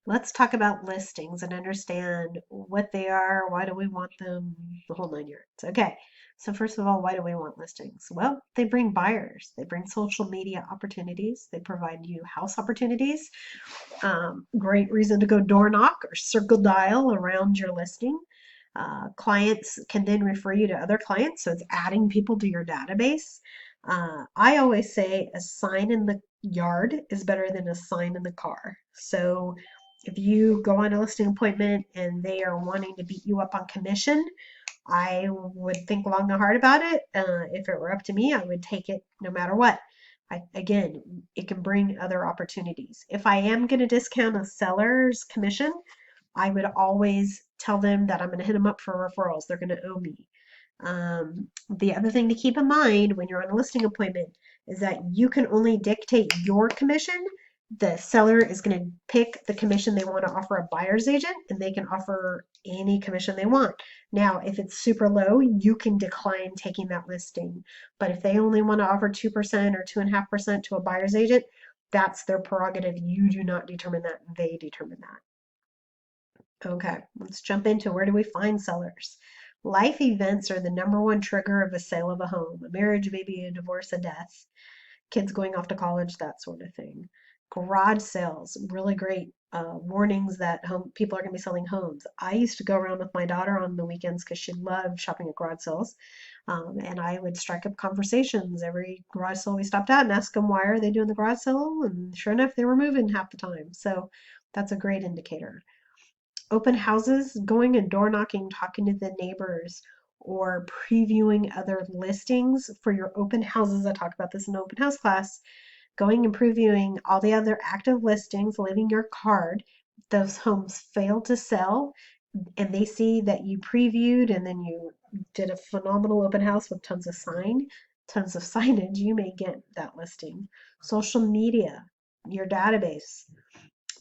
Let's talk about listings and understand what they are, why do we want them, the whole nine yards. Okay, so first of all, why do we want listings? Well, they bring buyers, they bring social media opportunities, they provide you house opportunities. Great reason to go door knock or circle dial around your listing. Clients can then refer you to other clients, so it's adding people to your database. I always say a sign in the yard is better than a sign in the car. So if you go on a listing appointment and they are wanting to beat you up on commission, I would think long and hard about it. If it were up to me, I would take it no matter what. Again, it can bring other opportunities. If I am going to discount a seller's commission, I would always tell them that I'm going to hit them up for referrals. They're going to owe me. The other thing to keep in mind when you're on a listing appointment is that you can only dictate your commission. The seller is going to pick the commission they want to offer a buyer's agent, and they can offer any commission they want. Now, if it's super low, you can decline taking that listing. But if they only want to offer 2% or 2.5% to a buyer's agent, that's their prerogative. You do not determine that, they determine that. Okay, let's jump into where do we find sellers? Life events are the number one trigger of a sale of a home, a marriage, a baby, a divorce, a death, kids going off to college, that sort of thing. Garage sales, really great warnings that people are going to be selling homes. I used to go around with my daughter on the weekends because she loved shopping at garage sales. And I would strike up conversations every garage sale we stopped at and ask them why are they doing the garage sale, and sure enough, they were moving half the time. So that's a great indicator. Open houses, going and door knocking, talking to the neighbors, or previewing other listings for your open houses. I talked about this in the open house class. Going and previewing all the other active listings, leaving your card. Those homes fail to sell, and they see that you previewed and then you did a phenomenal open house with tons of signage, you may get that listing. Social media, your database.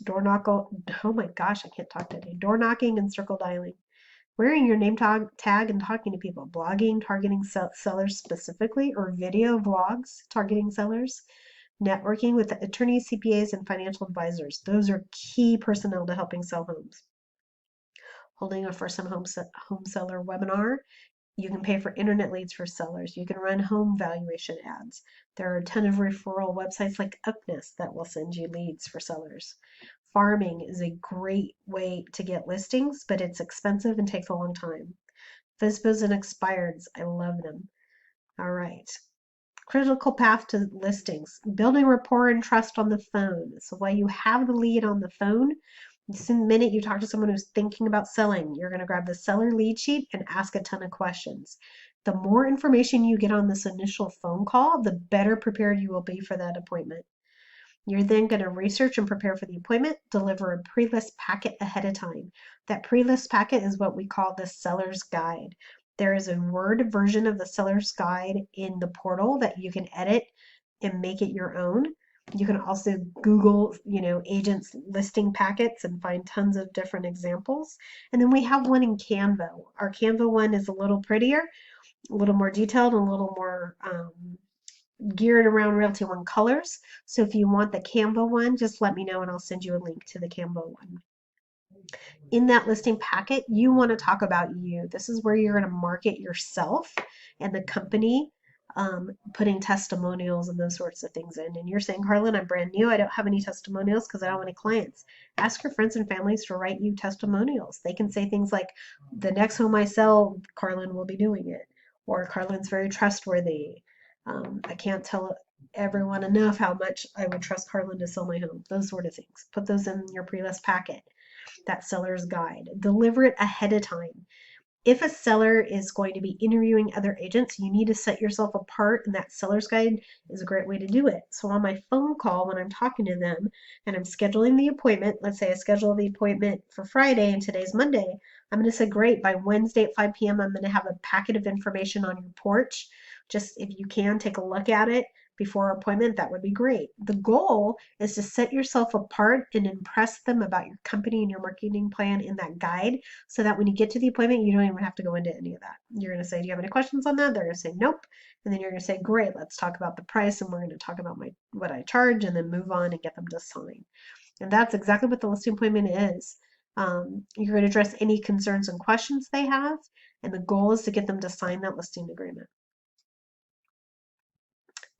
Door knock, oh my gosh, I can't talk today. Door knocking and circle dialing. Wearing your name tag and talking to people. Blogging, targeting sellers specifically, or video vlogs targeting sellers. Networking with attorneys, CPAs, and financial advisors. Those are key personnel to helping sell homes. Holding a first time home seller webinar. You can pay for internet leads for sellers. You can run home valuation ads. There are a ton of referral websites like Upnest that will send you leads for sellers. Farming is a great way to get listings, but it's expensive and takes a long time. FSBOs and expireds, I love them. All right. Critical path to listings, building rapport and trust on the phone. So while you have the lead on the phone, the minute you talk to someone who's thinking about selling, you're going to grab the seller lead sheet and ask a ton of questions. The more information you get on this initial phone call, the better prepared you will be for that appointment. You're then going to research and prepare for the appointment, deliver a pre-list packet ahead of time. That pre-list packet is what we call the seller's guide. There is a Word version of the seller's guide in the portal that you can edit and make it your own. You can also Google, agents listing packets and find tons of different examples. And then we have one in Canva. Our Canva one is a little prettier, a little more detailed, and a little more geared around Realty One colors. So if you want the Canva one, just let me know and I'll send you a link to the Canva one. In that listing packet, you want to talk about you. This is where you're going to market yourself and the company, putting testimonials and those sorts of things in. And you're saying, Carlin, I'm brand new. I don't have any testimonials because I don't have any clients. Ask your friends and families to write you testimonials. They can say things like, the next home I sell, Carlin will be doing it. Or Carlin's very trustworthy. I can't tell everyone enough how much I would trust Carlin to sell my home. Those sort of things. Put those in your pre-list packet, that seller's guide. Deliver it ahead of time. If a seller is going to be interviewing other agents, you need to set yourself apart, and that seller's guide is a great way to do it. So on my phone call, when I'm talking to them and I'm scheduling the appointment, let's say I schedule the appointment for Friday and today's Monday, I'm going to say, great, by Wednesday at 5 p.m., I'm going to have a packet of information on your porch. Just if you can, take a look at it before our appointment, that would be great. The goal is to set yourself apart and impress them about your company and your marketing plan in that guide, so that when you get to the appointment, you don't even have to go into any of that. You're going to say, do you have any questions on that? They're going to say, nope. And then you're going to say, great, let's talk about the price, and we're going to talk about what I charge, and then move on and get them to sign. And that's exactly what the listing appointment is. You're going to address any concerns and questions they have, and the goal is to get them to sign that listing agreement.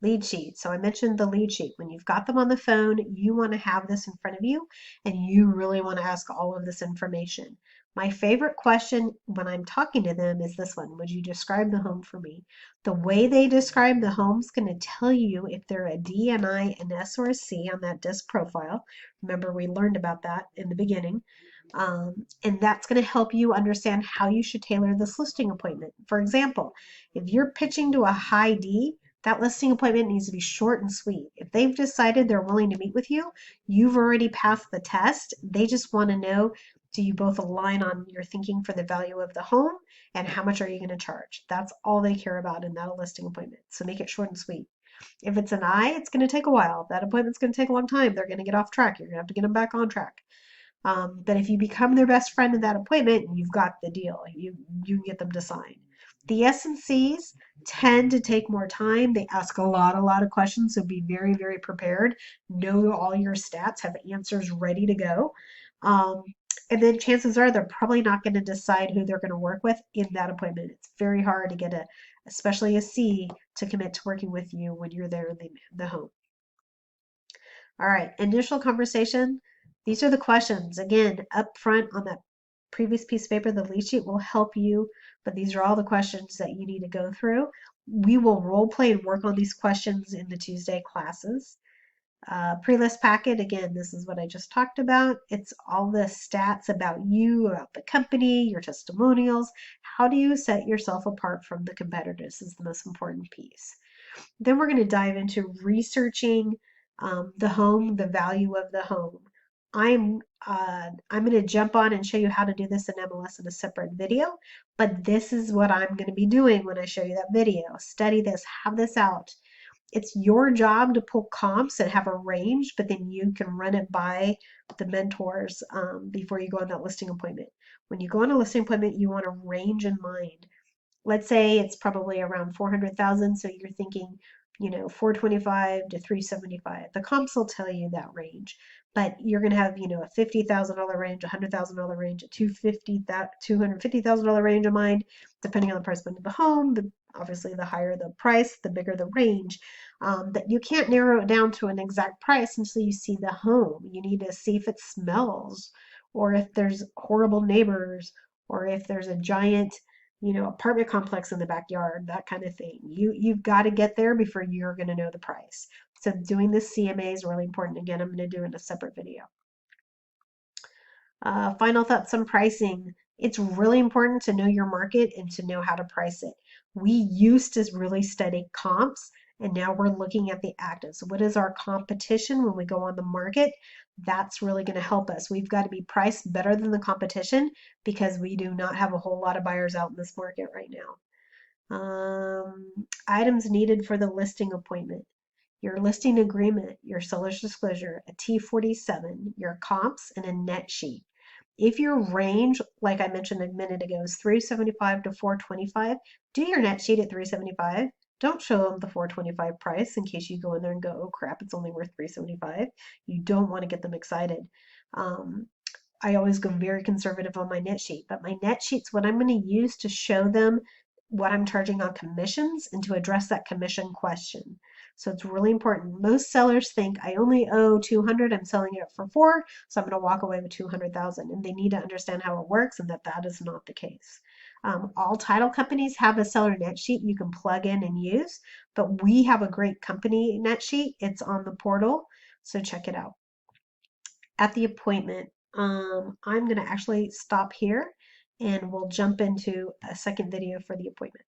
Lead sheet. So I mentioned the lead sheet. When you've got them on the phone, you want to have this in front of you and you really want to ask all of this information. My favorite question when I'm talking to them is this one. Would you describe the home for me? The way they describe the home is going to tell you if they're a D, an I, an S, or a C on that disc profile. Remember, we learned about that in the beginning. And that's going to help you understand how you should tailor this listing appointment. For example, if you're pitching to a high D, that listing appointment needs to be short and sweet. If they've decided they're willing to meet with you, you've already passed the test. They just want to know, do you both align on your thinking for the value of the home and how much are you going to charge? That's all they care about in that listing appointment. So make it short and sweet. If it's an I, it's going to take a while. That appointment's going to take a long time. They're going to get off track. You're going to have to get them back on track. But if you become their best friend in that appointment, you've got the deal. You can get them to sign. The S and Cs tend to take more time. They ask a lot of questions, so be very prepared. Know all your stats, have answers ready to go. Um, and then chances are they're probably not going to decide who they're going to work with in that appointment. It's very hard to get especially a C, to commit to working with you when you're there in the home. All right, initial conversation. These are the questions. Again, up front on that previous piece of paper, the lead sheet will help you, but these are all the questions that you need to go through. We will role play and work on these questions in the Tuesday classes. Pre-list packet, again, this is what I just talked about. It's all the stats about you, about the company, your testimonials. How do you set yourself apart from the competitors is the most important piece. Then we're going to dive into researching the home, the value of the home. I'm going to jump on and show you how to do this in MLS in a separate video, but this is what I'm going to be doing when I show you that video. Study this, have this out. It's your job to pull comps and have a range, but then you can run it by the mentors before you go on that listing appointment. When you go on a listing appointment, you want a range in mind. Let's say it's probably around 400,000. So you're thinking, 425 to 375. The comps will tell you that range, but you're going to have, a $50,000 range, $100,000 range, a $250,000 range of mind, depending on the price point of the home. Obviously, the higher the price, the bigger the range. But you can't narrow it down to an exact price until you see the home. You need to see if it smells, or if there's horrible neighbors, or if there's a giant apartment complex in the backyard, that kind of thing. You've got to get there before you're going to know the price. So doing this CMA is really important. Again, I'm going to do it in a separate video. Final thoughts on pricing. It's really important to know your market and to know how to price it. We used to really study comps, and now we're looking at the actives. What is our competition when we go on the market? That's really going to help us. We've got to be priced better than the competition because we do not have a whole lot of buyers out in this market right now. Items needed for the listing appointment. Your listing agreement, your seller's disclosure, a T47, your comps, and a net sheet. If your range, like I mentioned a minute ago, is 375 to 425, do your net sheet at 375. Don't show them the 425 price in case you go in there and go, oh crap, it's only worth 375. You don't want to get them excited. I always go very conservative on my net sheet, but my net sheet's what I'm going to use to show them what I'm charging on commissions and to address that commission question. So it's really important. Most sellers think I only owe 200, I'm selling it for 4, so I'm going to walk away with 200,000, and they need to understand how it works and that is not the case. All title companies have a seller net sheet you can plug in and use, but we have a great company net sheet. It's on the portal, so check it out. At the appointment, I'm going to actually stop here and we'll jump into a second video for the appointment.